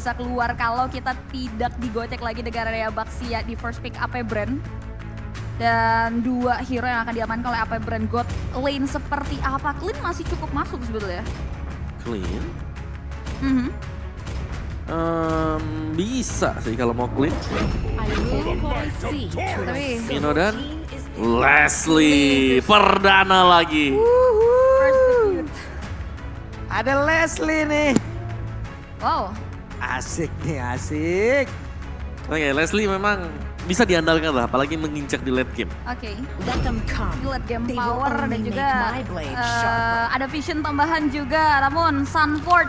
bisa keluar kalau kita tidak digocek lagi dengan area Baxia di first pick AP Brand. Dan 2 hero yang akan diamankan oleh AP Brand. God lane seperti apa? Clean masih cukup masuk sebetulnya. Clean? Bisa sih kalau mau clean. Tapi Mino dan Leslie perdana lagi. Ada Leslie nih. wow. Asik nih, asik. Oke, Leslie memang bisa diandalkan lah, apalagi menginjak di late game. Oke. Let them come. Lihat game They will power dan only juga make my blade sharper. ada vision tambahan juga. Namun Sunford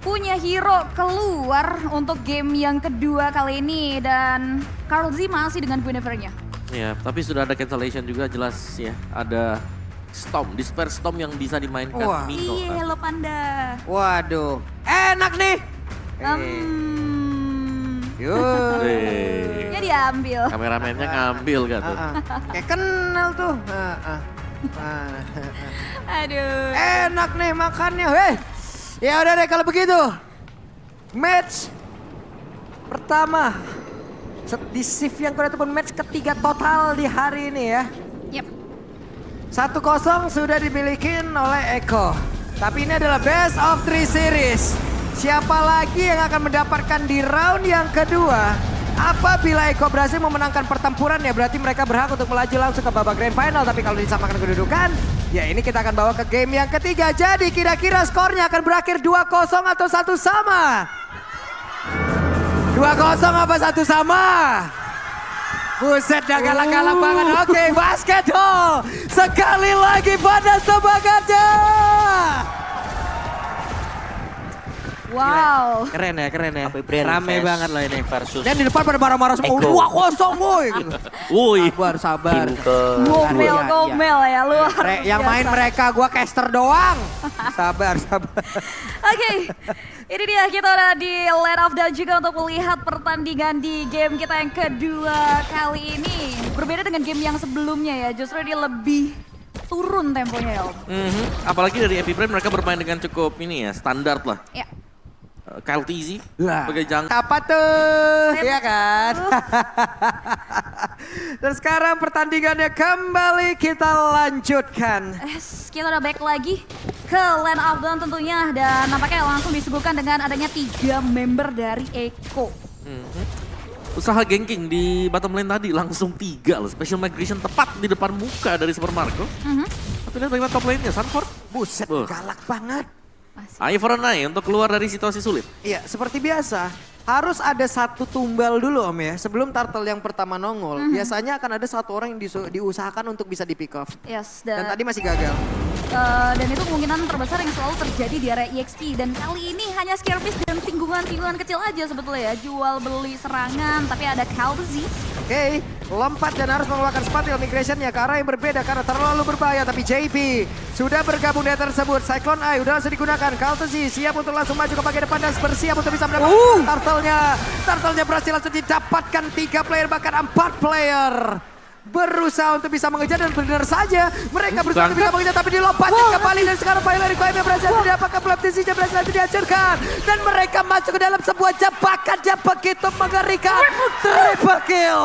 punya hero keluar untuk game yang kedua kali ini. Dan Karl Z masih dengan Guinevere-nya. Ya, tapi sudah ada cancellation juga jelas ya. Ada Storm, Despair Storm yang bisa dimainkan Wah. Mino. Iya, Hello Panda. Waduh, enak nih. Yuk. Hei, Ya diambil. kameramennya ngambil kan tuh. Kayak kenal tuh. Aduh. Enak nih makannya. Hei. Ya udah deh kalau begitu. Match pertama di shift yang kedua ataupun match ketiga total di hari ini ya. Yep. 1-0 sudah dimiliki oleh Eko. Tapi ini adalah best of 3 series. Siapa lagi yang akan mendapatkan di round yang kedua? Apabila Eko berhasil memenangkan pertempuran ya berarti mereka berhak untuk melaju langsung ke babak grand final. Tapi kalau disamakan kedudukan, ya ini kita akan bawa ke game yang ketiga. Jadi kira-kira skornya akan berakhir 2-0 atau 1 sama? 2-0 apa 1 sama? Buset, dah galak-galak banget. Oke, basketball. Sekali lagi pada semangatnya. Wow. Keren ya, keren ya. AP Brand Rame versus- banget loh ini. versus Dan di depan pada marah-marah semua. Eko. 2-0 boy. Gitu. Woi, Sabar, sabar. tim ke Gomel ya luar Yang main biasa. mereka, gua caster doang. Sabar, sabar. Oke, ini dia kita udah di Land of Dawn juga untuk melihat pertandingan di game kita yang kedua kali ini. Berbeda dengan game yang sebelumnya ya, justru dia lebih turun temponya ya Om. apalagi dari Epic Brand mereka bermain dengan cukup ini ya, standar lah. Ya, Kyle TZ Lah. sebagai jangka. Apa tuh? Iya kan? Dan sekarang pertandingannya kembali kita lanjutkan. kita udah back lagi ke Land of Dawn tentunya. Dan nampaknya langsung disuguhkan dengan adanya 3 member dari Eko. Usaha ganking di bottom lane tadi langsung 3 loh. Special migration tepat di depan muka dari Super Marco. Tapi lihat bagaimana top lane-nya, Sunford. Buset, Wah. galak banget. Ivernai untuk keluar dari situasi sulit. Iya, seperti biasa. Harus ada satu tumbal dulu Om ya. Sebelum turtle yang pertama nongol, biasanya akan ada satu orang yang diusahakan untuk bisa di pick off. Yes, Dan tadi masih gagal. dan itu kemungkinan terbesar yang selalu terjadi di area EXP. Dan kali ini hanya scare piece dan singgungan-singgungan kecil aja sebetulnya ya. Jual beli serangan, tapi ada Calzi. Oke, lompat dan harus mengeluarkan spatial migration-nya ke arah yang berbeda karena terlalu berbahaya. Tapi JP sudah bergabung di tersebut. Cyclone Eye udah langsung digunakan. Kaltesi siap untuk langsung maju ke bagian depan dan bersiap untuk bisa mendapatkan turtle-nya. Turtle-nya berhasil langsung didapatkan 3 player bahkan 4 player. Berusaha untuk bisa mengejar dan benar saja mereka berusaha untuk bisa mengejar tapi dilompatkan kembali dan sekarang Violet Requiem berhasil mendapatkan Baptisinya berhasil dihancurkan dan mereka masuk ke dalam sebuah jebakan yang begitu mengerikan. Triple kill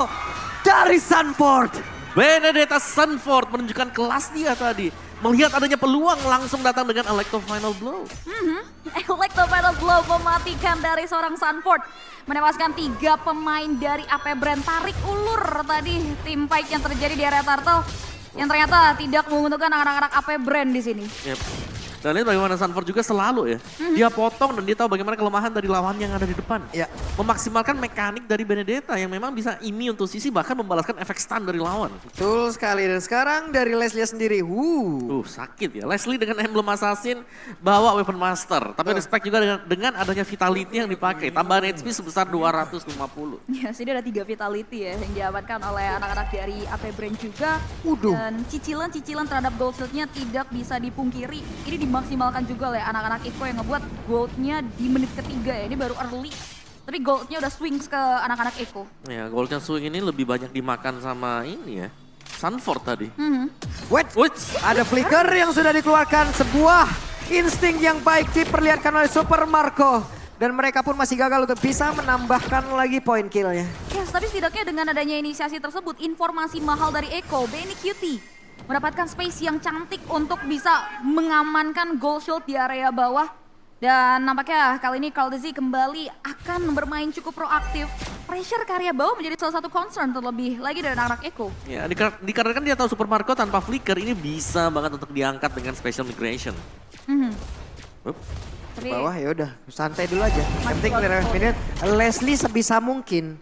dari Sunford. Benedetta Sunford menunjukkan kelas dia tadi. Melihat adanya peluang langsung datang dengan Electro Final Blow. Electro Final Blow mematikan dari seorang Sunford. Menewaskan 3 pemain dari AP Brand. Tarik ulur tadi tim fight yang terjadi di area Turtle. Yang ternyata tidak menguntungkan anak-anak AP Brand di sini. Yep. Dan lihat bagaimana Sunford juga selalu ya. Dia potong dan dia tahu bagaimana kelemahan dari lawan yang ada di depan. Ya. Memaksimalkan mekanik dari Benedetta yang memang bisa immune untuk sisi bahkan membalaskan efek stun dari lawan. Betul sekali dan sekarang dari Leslie sendiri. Sakit ya. Leslie dengan emblem assassin bawa weapon master. Tapi respect juga dengan adanya vitality yang dipakai. Tambahan HP sebesar 250. Ya, sini ada 3 vitality ya yang diamankan oleh anak-anak dari AP Brand juga. Uduh. Dan cicilan-cicilan terhadap gold shieldnya tidak bisa dipungkiri. Ini dimaksimalkan juga oleh anak-anak Eko yang ngebuat goldnya di menit ketiga ya. Ini baru early. Tapi goldnya udah swing ke anak-anak Eko. Ya, goldnya swing ini lebih banyak dimakan sama ini ya. Sunford tadi. Wait, Wait. ada flicker yang sudah dikeluarkan. Sebuah insting yang baik diperlihatkan oleh Super Marco. Dan mereka pun masih gagal untuk bisa menambahkan lagi poin killnya. Yes, tapi setidaknya dengan adanya inisiasi tersebut, informasi mahal dari Eko, Benny Cutie mendapatkan space yang cantik untuk bisa mengamankan goal shield di area bawah. Dan nampaknya kali ini Caldezi kembali akan bermain cukup proaktif. Pressure ke area bawah menjadi salah satu concern terlebih lagi dari anak Eko. Ya, dikarenakan dia tahu Super Marco tanpa flicker ini bisa banget untuk diangkat dengan special migration. Up. Ke bawah ya udah santai dulu aja. Yang penting clear minute. Leslie sebisa mungkin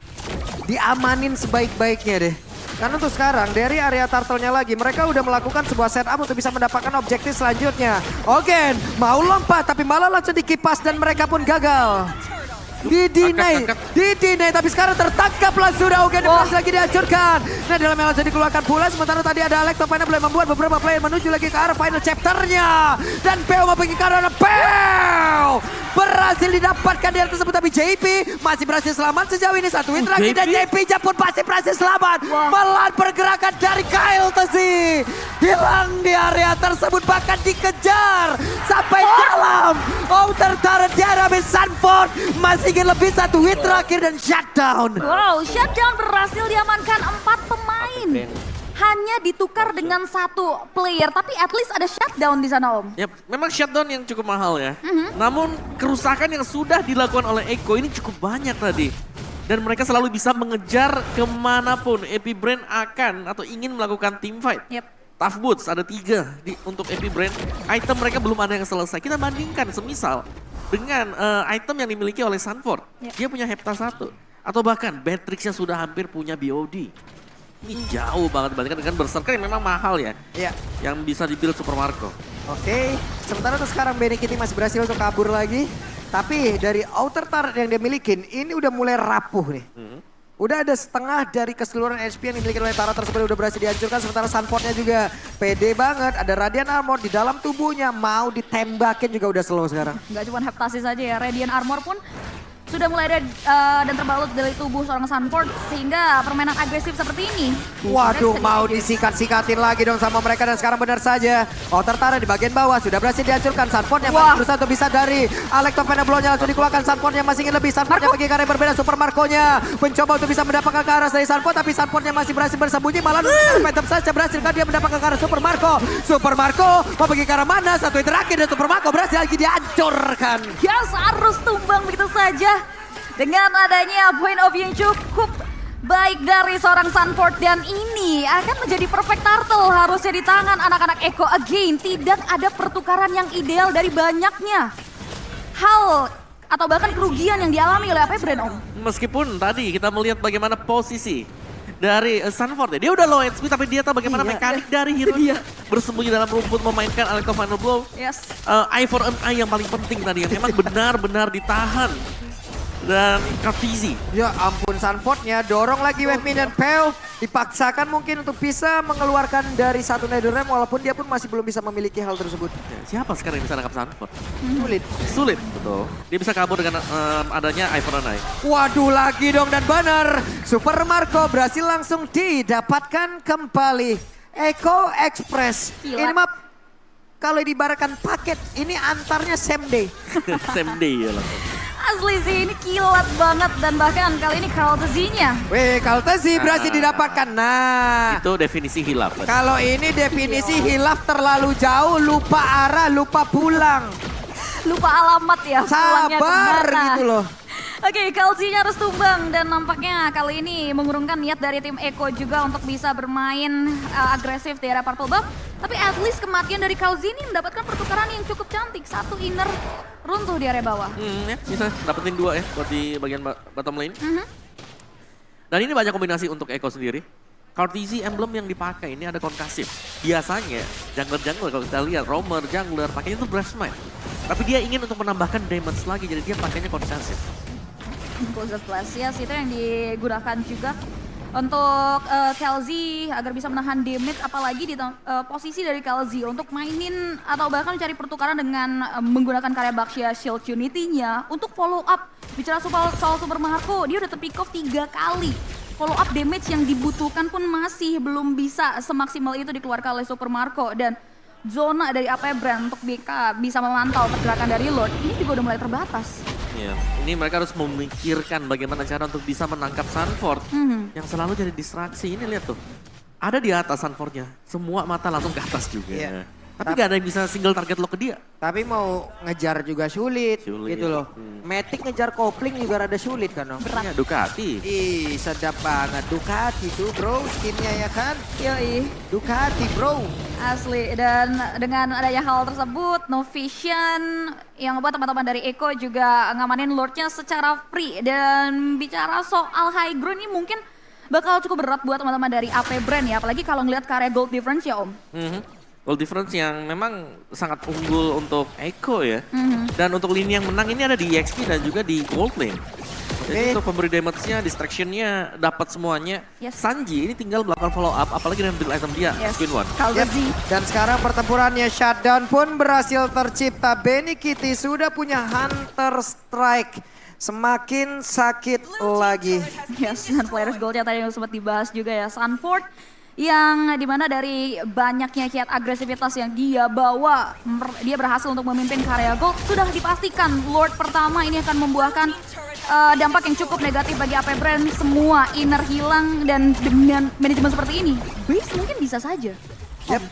diamanin sebaik-baiknya deh. Karena untuk sekarang dari area turtle-nya lagi mereka udah melakukan sebuah setup untuk bisa mendapatkan objektif selanjutnya. Ogen mau lompat tapi malah langsung dikipas dan mereka pun gagal. Didinai, tapi sekarang tertangkaplah sudah Ogen berhasil lagi dihancurkan. Nah dalam yang langsung dikeluarkan pula sementara tadi ada Alex Topena boleh membuat beberapa player menuju lagi ke arah final chapternya. Dan Peo mau pergi ke arah Peo. Berhasil didapatkan di atas tersebut tapi JP masih berhasil selamat sejauh ini. Satu win lagi dan JP pun masih berhasil selamat. Melawan pergerakan dari Kyle Tezi. Hilang di area tersebut bahkan dikejar sampai dalam. Outer turret Jeremy Sanford masih ingin lebih satu hit terakhir dan shutdown. Wow, shutdown berhasil diamankan 4 pemain. Hanya ditukar dengan 1 player, tapi at least ada shutdown di sana Om. Ya, memang shutdown yang cukup mahal ya. Namun kerusakan yang sudah dilakukan oleh Eko ini cukup banyak tadi. Dan mereka selalu bisa mengejar kemanapun Epic Brain akan atau ingin melakukan team fight. Tough Boots ada 3 untuk Epic Brain. Item mereka belum ada yang selesai. Kita bandingkan semisal dengan item yang dimiliki oleh Sanford. Dia punya Hepta 1. Atau bahkan Beatrix yang sudah hampir punya BOD. Ini jauh banget dibandingkan dengan Berserker yang memang mahal ya. Yang bisa di-build Super Marco. Oke, sementara untuk sekarang Benny Kitty masih berhasil untuk kabur lagi. Tapi dari outer turret yang dia milikin, ini udah mulai rapuh nih. Udah ada setengah dari keseluruhan HP yang dimiliki oleh Tara tersebut udah berhasil dihancurkan. Sementara Sanfordnya juga pede banget. Ada Radiant Armor di dalam tubuhnya. Mau ditembakin juga udah slow sekarang. Nggak cuma Heptasis saja ya, Radiant Armor pun sudah mulai ada dan terbalut dari tubuh seorang Sanford sehingga permainan agresif seperti ini. Waduh, mau disikat-sikatin lagi dong sama mereka dan sekarang benar saja. Outer Tara di bagian bawah sudah berhasil dihancurkan. Sanfordnya masih berusaha untuk bisa dari Alex Topena blow-nya langsung dikeluarkan. Sanfordnya masih ingin lebih. Sanfordnya pergi ke arah yang berbeda. Super Marco-nya mencoba untuk bisa mendapatkan ke arah dari Sanford tapi Sanfordnya masih berhasil bersembunyi. Malah Phantom saja berhasil kan dia mendapatkan ke arah Super Marco. Super Marco mau pergi ke arah mana? Satu yang terakhir dan Super Marco berhasil lagi dihancurkan. Yes, harus tumbang begitu saja. Dengan adanya point of view yang cukup baik dari seorang Sanford dan ini akan menjadi perfect turtle harusnya di tangan anak-anak Eko. Again, tidak ada pertukaran yang ideal dari banyaknya hal atau bahkan kerugian yang dialami oleh AP Brand Om. Meskipun tadi kita melihat bagaimana posisi dari Sanford ya. Dia udah low HP tapi dia tahu bagaimana mekanik dari hero dia bersembunyi dalam rumput memainkan Electro Final Blow. Eye for an eye yang paling penting tadi yang memang benar-benar ditahan. Dan Caldezi. Ya ampun Sanfordnya dorong lagi wave minion Pale. Dipaksakan mungkin untuk bisa mengeluarkan dari satu Netherrealm walaupun dia pun masih belum bisa memiliki hal tersebut. Siapa sekarang yang bisa nangkap Sanford? Sulit, betul. Dia bisa kabur dengan adanya Eye for an Eye. Waduh lagi dong dan benar. Super Marco berhasil langsung didapatkan kembali. Eko Express. Ini mah kalau diibaratkan paket ini antarnya same day. Same day ya langsung. Asli sih ini kilat banget dan bahkan kali ini Caldezi-nya. Wih, Caldezi berhasil didapatkan. Nah, itu definisi hilaf. Kalau ini definisi hilaf terlalu jauh, lupa arah, lupa pulang. Lupa alamat ya. Sabar gitu loh. Oke, Caldezi-nya harus tumbang dan nampaknya kali ini mengurungkan niat dari tim Eko juga untuk bisa bermain agresif di area Purple Buff. Tapi at least kematian dari Caldezi ini mendapatkan pertukaran yang cukup cantik. Satu inner runtuh di area bawah. Ya, bisa dapetin 2 ya buat di bagian bottom lane. Dan ini banyak kombinasi untuk Eko sendiri. Caldezi emblem yang dipakai ini ada konkasif. Biasanya jungler-jungler kalau kita lihat, roamer, jungler pakainya itu breath smite. Tapi dia ingin untuk menambahkan damage lagi jadi dia pakainya konkasif. Closer Blast, yes, itu yang digunakan juga untuk Caldezi agar bisa menahan damage, apalagi di posisi dari Caldezi untuk mainin atau bahkan cari pertukaran dengan menggunakan karya Baxia Shield Unity-nya untuk follow up. Bicara soal Super Marco, dia udah terpick off 3 kali. Follow up damage yang dibutuhkan pun masih belum bisa semaksimal itu dikeluarkan oleh Super Marco dan zona dari AP Brand untuk BK bisa memantau pergerakan dari Lord ini juga udah mulai terbatas. Ya, ini mereka harus memikirkan bagaimana cara untuk bisa menangkap Sanford yang selalu jadi distraksi. Ini lihat tuh, ada di atas Sanfordnya, semua mata langsung ke atas juga. Iya. Tapi gak ada yang bisa single target lock ke dia. Tapi mau ngejar juga sulit, Sulit. gitu loh. Matic ngejar kopling juga rada sulit kan, Om? Ya, Ducati. Ih, sedap banget. Ducati tuh bro, skinnya ya kan? Yoi. Ducati bro. Asli, dan dengan adanya hal tersebut, No Vision yang membuat teman-teman dari Eko juga ngamanin Lordnya secara free. Dan bicara soal high ground ini mungkin bakal cukup berat buat teman-teman dari AP Brand ya, apalagi kalau ngelihat karya gold difference ya Om. Goal difference yang memang sangat unggul untuk Echo ya. Dan untuk lini yang menang ini ada di EXP dan juga di gold lane. Jadi untuk pemberi damage-nya, distraction-nya, dapat semuanya. Yes. Sanji ini tinggal melakukan follow up, apalagi dengan build item dia, Yes. Queen One. Yep. Kalgazi. Dan sekarang pertempurannya shutdown pun berhasil tercipta. Benny Kitty sudah punya Hunter Strike. Semakin sakit lagi. Yes, dan players goldnya tadi yang sempat dibahas juga ya, Sanford. Yang dimana dari banyaknya kiat agresivitas yang dia bawa, dia berhasil untuk memimpin karya gold. Sudah dipastikan Lord pertama ini akan membuahkan dampak yang cukup negatif bagi AP Brand. Semua inner hilang dan dengan manajemen seperti ini, base mungkin bisa saja. Yep.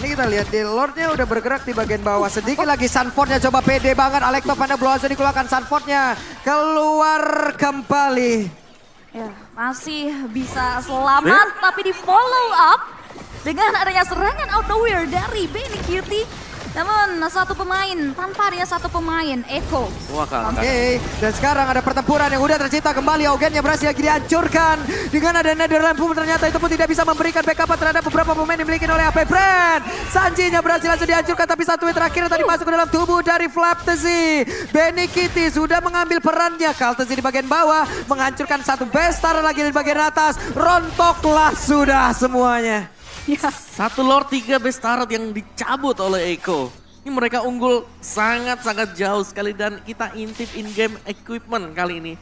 Ini kita lihat di Lordnya udah bergerak di bagian bawah. Sedikit lagi Sanfordnya coba pede banget. Alekto pada blow langsung dikeluarkan. Sanfordnya keluar kembali. Ya, masih bisa selamat tapi di follow up dengan adanya serangan out nowhere dari Benny Kitty. Namun satu pemain, tanpa adanya satu pemain, Echo. Wah, Oke, dan sekarang ada pertempuran yang udah tercipta kembali. Augennya berhasil lagi dihancurkan. Dengan ada Netherland pun ternyata itu pun tidak bisa memberikan backup terhadap beberapa pemain yang dimiliki oleh AP Brand. Sanjinya berhasil langsung dihancurkan, tapi satu hit terakhir tadi masuk ke dalam tubuh dari Flaptasy. Benny Kitty sudah mengambil perannya. Kaltasy di bagian bawah, menghancurkan satu bestar lagi di bagian atas. Rontoklah sudah semuanya. Ya, Satu Lord 3 best turret yang dicabut oleh Echo. Ini mereka unggul sangat-sangat jauh sekali dan kita intip in-game equipment kali ini.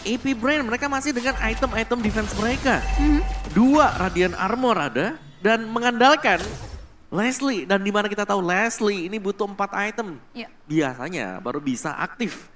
AP Brand mereka masih dengan item-item defense mereka. 2 Radiant Armor ada dan mengandalkan Leslie. Dan dimana kita tahu Leslie ini butuh 4 item. ya. Biasanya baru bisa aktif.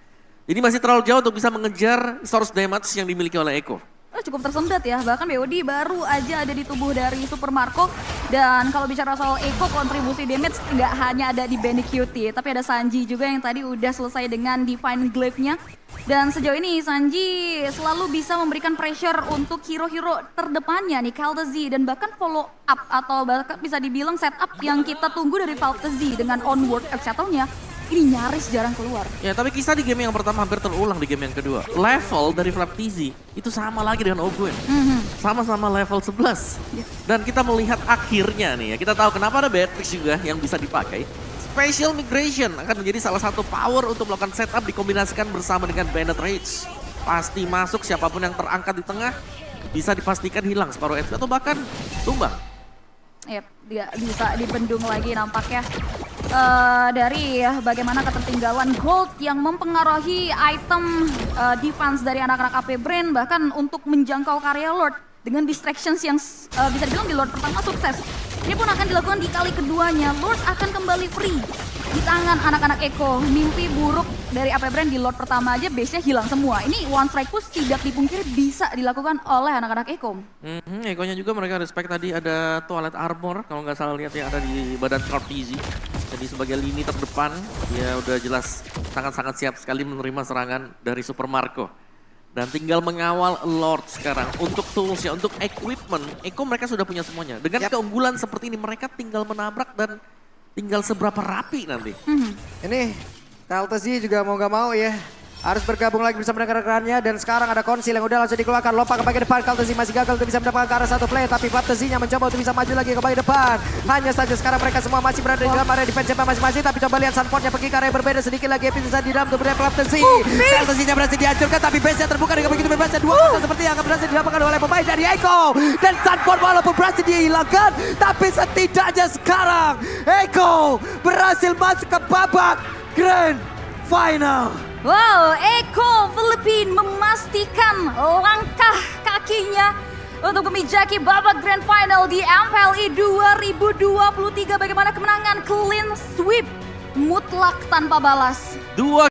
Jadi masih terlalu jauh untuk bisa mengejar source damage yang dimiliki oleh Echo. Cukup tersendat ya, bahkan BOD baru aja ada di tubuh dari Super Marco. Dan kalau bicara soal Echo, kontribusi damage nggak hanya ada di Benny Kitty, tapi ada Sanji juga yang tadi udah selesai dengan Divine Glaive-nya. Dan sejauh ini Sanji selalu bisa memberikan pressure untuk hero-hero terdepannya nih, Kaltasy, dan bahkan follow up atau bahkan bisa dibilang setup yang kita tunggu dari Kaltasy dengan onward etc-nya. Ini nyaris jarang keluar. Ya, tapi kisah di game yang pertama hampir terulang di game yang kedua. Level dari Flaptasy itu sama lagi dengan Ogwen. Sama-sama level 11. Dan kita melihat akhirnya nih ya, kita tahu kenapa ada Beatrix juga yang bisa dipakai. Special Migration akan menjadi salah satu power untuk melakukan setup dikombinasikan bersama dengan Bandit Rage. Pasti masuk siapapun yang terangkat di tengah, bisa dipastikan hilang separuh HP atau bahkan tumbang. Yep, dia bisa dibendung lagi nampaknya. Dari bagaimana ketertinggalan gold yang mempengaruhi item defense dari anak-anak AP Brand, bahkan untuk menjangkau karya Lord dengan distractions yang bisa dibilang di Lord pertama sukses. Ini pun akan dilakukan di kali keduanya. Lord akan kembali free di tangan anak-anak Echo. Mimpi buruk dari AP Brand di Lord pertama aja base-nya hilang semua. Ini one strike push tidak dipungkiri bisa dilakukan oleh anak-anak Echo. Echo-nya juga mereka respect tadi ada toilet armor kalau nggak salah lihat yang ada di badan Flaptasy. Jadi sebagai lini terdepan, dia udah jelas sangat-sangat siap sekali menerima serangan dari Super Marco. Dan tinggal mengawal Lord sekarang. Untuk toolsnya, untuk equipment, Echo mereka sudah punya semuanya. Dengan keunggulan seperti ini, mereka tinggal menabrak dan tinggal seberapa rapi nanti. Ini Kaltasy juga mau gak mau ya. Harus bergabung lagi bersama rekan-rekannya dan sekarang ada konsil yang udah langsung dikeluarkan. Lompat ke bagian depan, Kaltasy masih gagal untuk bisa mendapatkan ke arah satu play. Tapi Flaptasy-nya mencoba untuk bisa maju lagi ke bagian depan. Hanya saja sekarang mereka semua masih berada di dalam area defense masing-masing. Tapi coba lihat Sanfordnya pergi ke area yang berbeda. Sedikit lagi bisa di dalam tubuh Flaptasy. Kaltasy-nya berhasil dihancurkan tapi base-nya terbuka dengan begitu bebasnya. 2 seperti yang akan berhasil dilakukan oleh pemain dari Echo. Dan Sanford walaupun berhasil dihilangkan, tapi setidaknya sekarang Echo berhasil masuk ke babak Grand Final. Wow, Echo Philippines memastikan langkah kakinya untuk memijaki babak Grand Final di MPLE 2023. Bagaimana kemenangan clean sweep mutlak tanpa balas. 2